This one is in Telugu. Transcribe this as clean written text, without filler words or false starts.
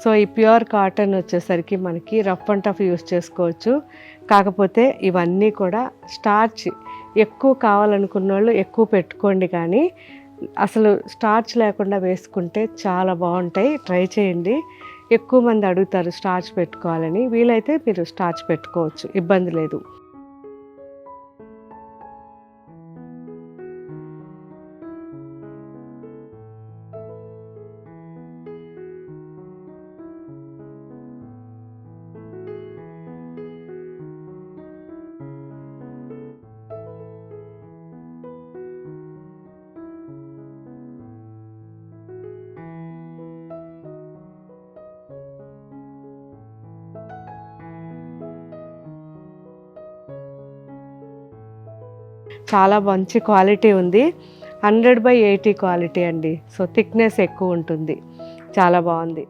సో ఈ ప్యూర్ కాటన్ వచ్చేసరికి మనకి రఫ్ అండ్ టఫ్ యూస్ చేసుకోవచ్చు. కాకపోతే ఇవన్నీ కూడా స్టార్చ్ ఎక్కువ కావాలనుకున్న వాళ్ళు ఎక్కువ పెట్టుకోండి, కానీ అసలు స్టార్చ్ లేకుండా వేసుకుంటే చాలా బాగుంటాయి. ట్రై చేయండి. ఎక్కువ మంది అడుగుతారు స్టార్చ్ పెట్టుకోవాలని, వీలైతే మీరు స్టార్చ్ పెట్టుకోవచ్చు, ఇబ్బంది లేదు. చాలా మంచి క్వాలిటీ ఉంది. 100/80 క్వాలిటీ అండి. సో థిక్నెస్ ఎక్కువ ఉంటుంది. చాలా బాగుంది.